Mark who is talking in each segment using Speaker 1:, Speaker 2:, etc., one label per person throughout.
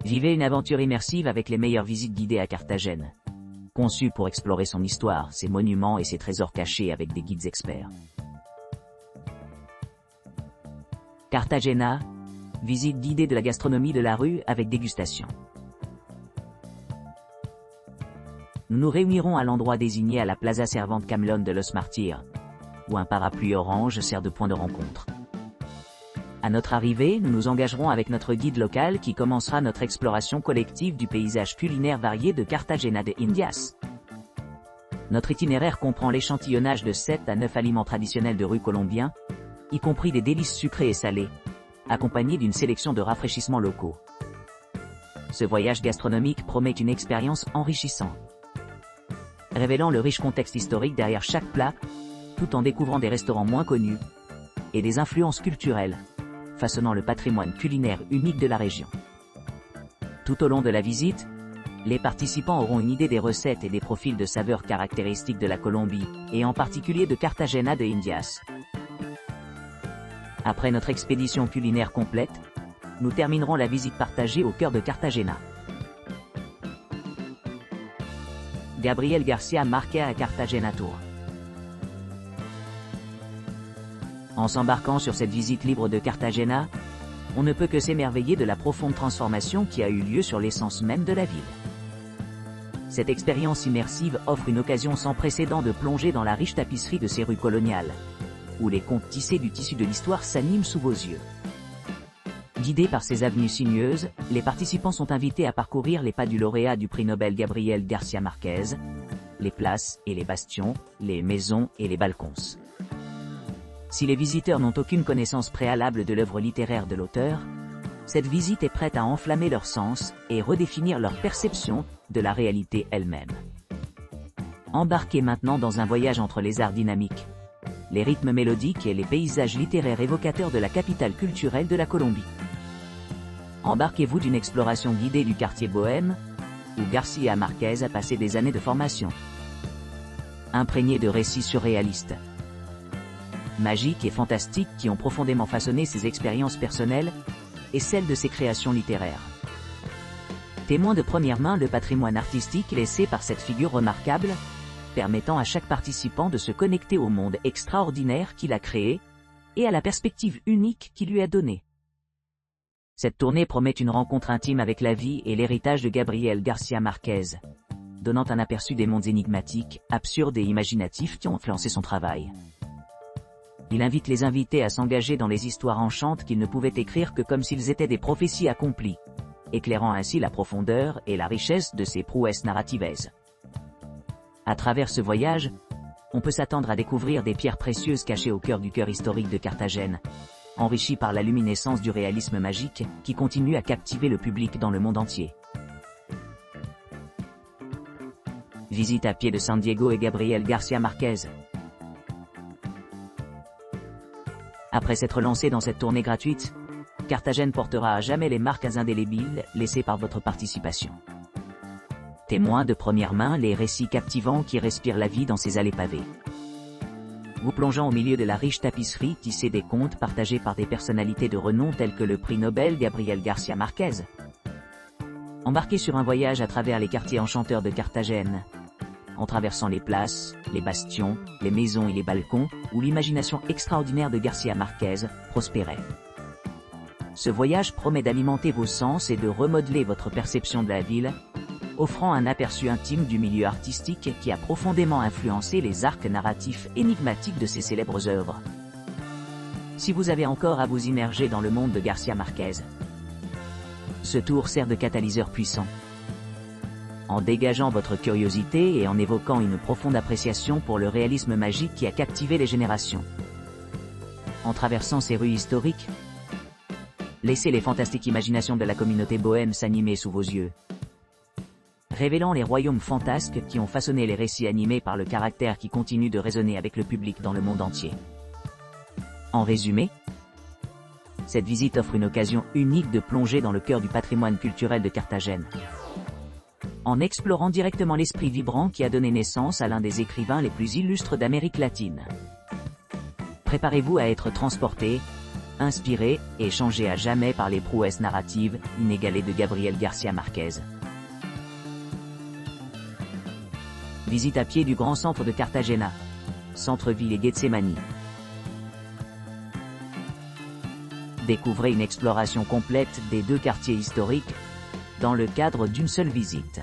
Speaker 1: Vivez une aventure immersive avec les meilleures visites guidées à Carthagène. Conçues pour explorer son histoire, ses monuments et ses trésors cachés avec des guides experts. Cartagena, visite guidée de la gastronomie de la rue avec dégustation. Nous nous réunirons à l'endroit désigné à la Plaza Servante Camelón de Los Martyrs, où un parapluie orange sert de point de rencontre. À notre arrivée, nous nous engagerons avec notre guide local qui commencera notre exploration collective du paysage culinaire varié de Cartagena de Indias. Notre itinéraire comprend l'échantillonnage de 7 à 9 aliments traditionnels de rue colombiens, y compris des délices sucrées et salées, accompagnés d'une sélection de rafraîchissements locaux. Ce voyage gastronomique promet une expérience enrichissante, révélant le riche contexte historique derrière chaque plat, tout en découvrant des restaurants moins connus et des influences culturelles, façonnant le patrimoine culinaire unique de la région. Tout au long de la visite, les participants auront une idée des recettes et des profils de saveurs caractéristiques de la Colombie, et en particulier de Cartagena de Indias. Après notre expédition culinaire complète, nous terminerons la visite partagée au cœur de Cartagena. Gabriel García Márquez à Cartagena Tour. En s'embarquant sur cette visite libre de Cartagena, on ne peut que s'émerveiller de la profonde transformation qui a eu lieu sur l'essence même de la ville. Cette expérience immersive offre une occasion sans précédent de plonger dans la riche tapisserie de ces rues coloniales, où les contes tissés du tissu de l'histoire s'animent sous vos yeux. Guidés par ces avenues sinueuses, les participants sont invités à parcourir les pas du lauréat du prix Nobel Gabriel García Márquez, les places et les bastions, les maisons et les balcons. Si les visiteurs n'ont aucune connaissance préalable de l'œuvre littéraire de l'auteur, cette visite est prête à enflammer leurs sens et redéfinir leur perception de la réalité elle-même. Embarquez maintenant dans un voyage entre les arts dynamiques, les rythmes mélodiques et les paysages littéraires évocateurs de la capitale culturelle de la Colombie. Embarquez-vous d'une exploration guidée du quartier bohème, où García Márquez a passé des années de formation. Imprégné de récits surréalistes, magiques et fantastiques qui ont profondément façonné ses expériences personnelles et celles de ses créations littéraires. Témoin de première main le patrimoine artistique laissé par cette figure remarquable, permettant à chaque participant de se connecter au monde extraordinaire qu'il a créé et à la perspective unique qu'il lui a donnée. Cette tournée promet une rencontre intime avec la vie et l'héritage de Gabriel García Márquez, donnant un aperçu des mondes énigmatiques, absurdes et imaginatifs qui ont influencé son travail. Il invite les invités à s'engager dans les histoires enchantes qu'ils ne pouvaient écrire que comme s'ils étaient des prophéties accomplies, éclairant ainsi la profondeur et la richesse de ses prouesses narratives. À travers ce voyage, on peut s'attendre à découvrir des pierres précieuses cachées au cœur du cœur historique de Carthagène, enrichies par la luminescence du réalisme magique qui continue à captiver le public dans le monde entier. Visite à pied de San Diego et Gabriel García Márquez. Après s'être lancé dans cette tournée gratuite, Carthagène portera à jamais les marques indélébiles laissées par votre participation. Témoin de première main les récits captivants qui respirent la vie dans ces allées pavées. Vous plongeant au milieu de la riche tapisserie tissée des contes partagés par des personnalités de renom telles que le prix Nobel Gabriel García Márquez. Embarquez sur un voyage à travers les quartiers enchanteurs de Carthagène, en traversant les places, les bastions, les maisons et les balcons, où l'imagination extraordinaire de García Márquez prospérait. Ce voyage promet d'alimenter vos sens et de remodeler votre perception de la ville, offrant un aperçu intime du milieu artistique qui a profondément influencé les arcs narratifs énigmatiques de ses célèbres œuvres. Si vous avez encore à vous immerger dans le monde de García Márquez, ce tour sert de catalyseur puissant. En dégageant votre curiosité et en évoquant une profonde appréciation pour le réalisme magique qui a captivé les générations. En traversant ces rues historiques, laissez les fantastiques imaginations de la communauté bohème s'animer sous vos yeux, révélant les royaumes fantasques qui ont façonné les récits animés par le caractère qui continue de résonner avec le public dans le monde entier. En résumé, cette visite offre une occasion unique de plonger dans le cœur du patrimoine culturel de Carthagène, en explorant directement l'esprit vibrant qui a donné naissance à l'un des écrivains les plus illustres d'Amérique latine. Préparez-vous à être transporté, inspiré et changé à jamais par les prouesses narratives inégalées de Gabriel García Márquez. Visite à pied du grand centre de Cartagena, centre-ville et Getsemani. Découvrez une exploration complète des 2 quartiers historiques, dans le cadre d'une seule visite.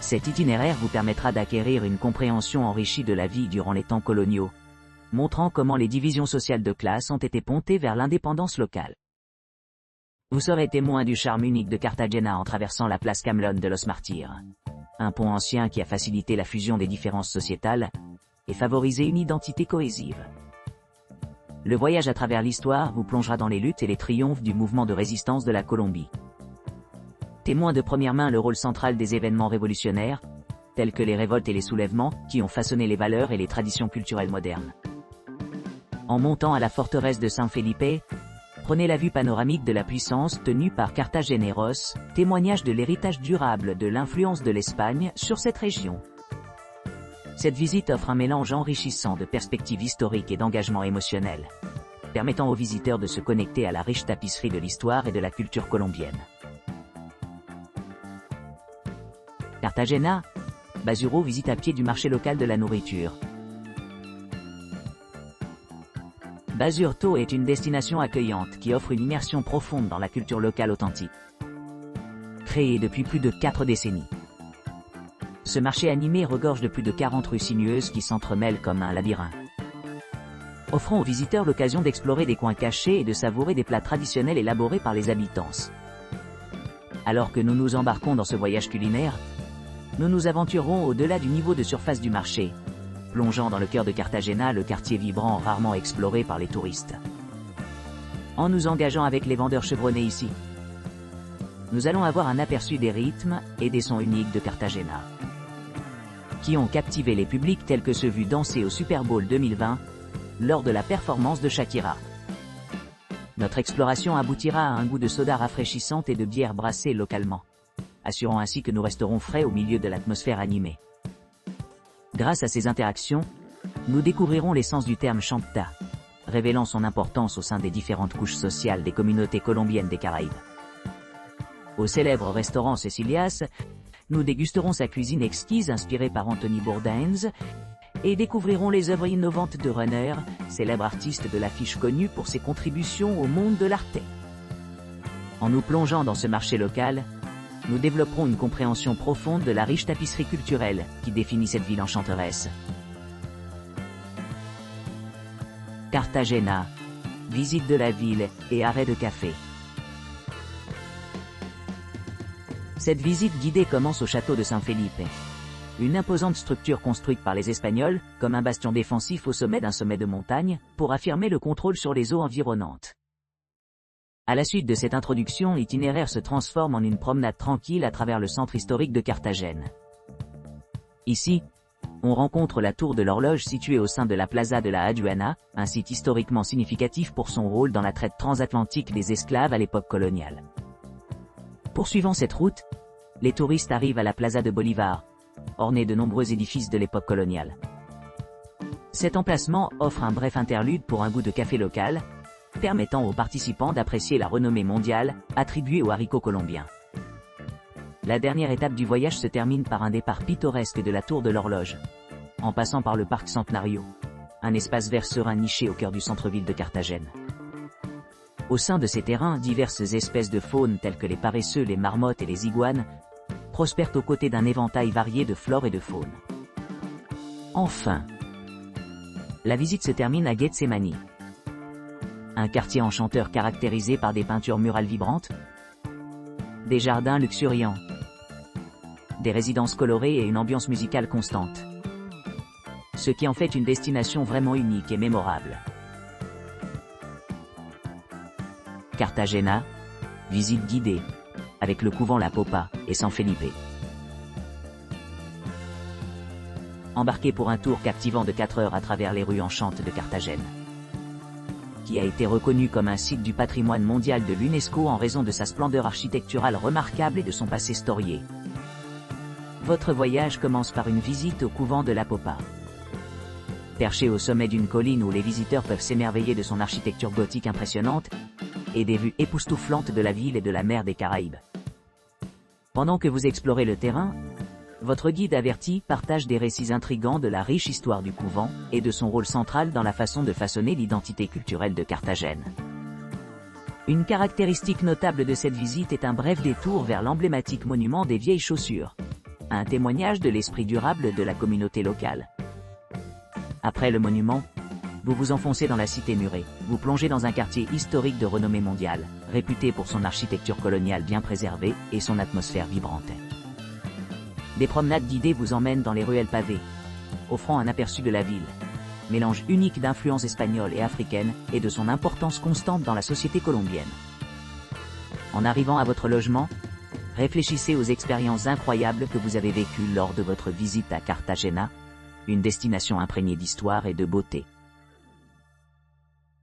Speaker 1: Cet itinéraire vous permettra d'acquérir une compréhension enrichie de la vie durant les temps coloniaux, montrant comment les divisions sociales de classe ont été pontées vers l'indépendance locale. Vous serez témoin du charme unique de Cartagena en traversant la place Camlón de los Martyrs, un pont ancien qui a facilité la fusion des différences sociétales et favorisé une identité cohésive. Le voyage à travers l'histoire vous plongera dans les luttes et les triomphes du mouvement de résistance de la Colombie. Témoin de première main le rôle central des événements révolutionnaires, tels que les révoltes et les soulèvements, qui ont façonné les valeurs et les traditions culturelles modernes. En montant à la forteresse de San Felipe, prenez la vue panoramique de la puissance tenue par Cartageneros, témoignage de l'héritage durable de l'influence de l'Espagne sur cette région. Cette visite offre un mélange enrichissant de perspectives historiques et d'engagement émotionnel, permettant aux visiteurs de se connecter à la riche tapisserie de l'histoire et de la culture colombienne. Cartagena, Basurto visite à pied du marché local de la nourriture. Basurto est une destination accueillante qui offre une immersion profonde dans la culture locale authentique. Créé depuis plus de 4 décennies. Ce marché animé regorge de plus de 40 rues sinueuses qui s'entremêlent comme un labyrinthe, offrant aux visiteurs l'occasion d'explorer des coins cachés et de savourer des plats traditionnels élaborés par les habitants. Alors que nous nous embarquons dans ce voyage culinaire, nous nous aventurons au-delà du niveau de surface du marché, plongeant dans le cœur de Cartagena, le quartier vibrant rarement exploré par les touristes. En nous engageant avec les vendeurs chevronnés ici, nous allons avoir un aperçu des rythmes et des sons uniques de Cartagena, qui ont captivé les publics tels que ceux vus danser au Super Bowl 2020, lors de la performance de Shakira. Notre exploration aboutira à un goût de soda rafraîchissante et de bière brassée localement, assurant ainsi que nous resterons frais au milieu de l'atmosphère animée. Grâce à ces interactions, nous découvrirons l'essence du terme chanta, révélant son importance au sein des différentes couches sociales des communautés colombiennes des Caraïbes. Au célèbre restaurant Cecilias, nous dégusterons sa cuisine exquise inspirée par Anthony Bourdain et découvrirons les œuvres innovantes de Runner, célèbre artiste de l'affiche connu pour ses contributions au monde de l'arte. En nous plongeant dans ce marché local, nous développerons une compréhension profonde de la riche tapisserie culturelle qui définit cette ville enchanteresse. Cartagena, visite de la ville et arrêt de café. Cette visite guidée commence au château de San Felipe, une imposante structure construite par les Espagnols, comme un bastion défensif au sommet d'un sommet de montagne, pour affirmer le contrôle sur les eaux environnantes. À la suite de cette introduction, l'itinéraire se transforme en une promenade tranquille à travers le centre historique de Carthagène. Ici, on rencontre la tour de l'horloge située au sein de la Plaza de la Aduana, un site historiquement significatif pour son rôle dans la traite transatlantique des esclaves à l'époque coloniale. Poursuivant cette route, les touristes arrivent à la Plaza de Bolivar, ornée de nombreux édifices de l'époque coloniale. Cet emplacement offre un bref interlude pour un goût de café local, permettant aux participants d'apprécier la renommée mondiale attribuée aux haricots colombiens. La dernière étape du voyage se termine par un départ pittoresque de la tour de l'horloge, en passant par le parc Centenario, un espace vert serein niché au cœur du centre-ville de Carthagène. Au sein de ces terrains, diverses espèces de faune telles que les paresseux, les marmottes et les iguanes prospèrent aux côtés d'un éventail varié de flore et de faune. Enfin, la visite se termine à Getsemani, un quartier enchanteur caractérisé par des peintures murales vibrantes, des jardins luxuriants, des résidences colorées et une ambiance musicale constante, ce qui en fait une destination vraiment unique et mémorable. Cartagena, visite guidée, avec le couvent La Popa et San Felipe. Embarquez pour un tour captivant de 4 heures à travers les rues enchantes de Carthagène, qui a été reconnu comme un site du patrimoine mondial de l'UNESCO en raison de sa splendeur architecturale remarquable et de son passé storié. Votre voyage commence par une visite au couvent de La Popa. Perché au sommet d'une colline où les visiteurs peuvent s'émerveiller de son architecture gothique impressionnante et des vues époustouflantes de la ville et de la mer des Caraïbes. Pendant que vous explorez le terrain, votre guide averti partage des récits intrigants de la riche histoire du couvent et de son rôle central dans la façon de façonner l'identité culturelle de Carthagène. Une caractéristique notable de cette visite est un bref détour vers l'emblématique monument des vieilles chaussures, un témoignage de l'esprit durable de la communauté locale. Après le monument, vous vous enfoncez dans la cité murée, vous plongez dans un quartier historique de renommée mondiale, réputé pour son architecture coloniale bien préservée et son atmosphère vibrante. Des promenades guidées vous emmènent dans les ruelles pavées, offrant un aperçu de la ville, mélange unique d'influences espagnoles et africaines et de son importance constante dans la société colombienne. En arrivant à votre logement, réfléchissez aux expériences incroyables que vous avez vécues lors de votre visite à Cartagena, une destination imprégnée d'histoire et de beauté.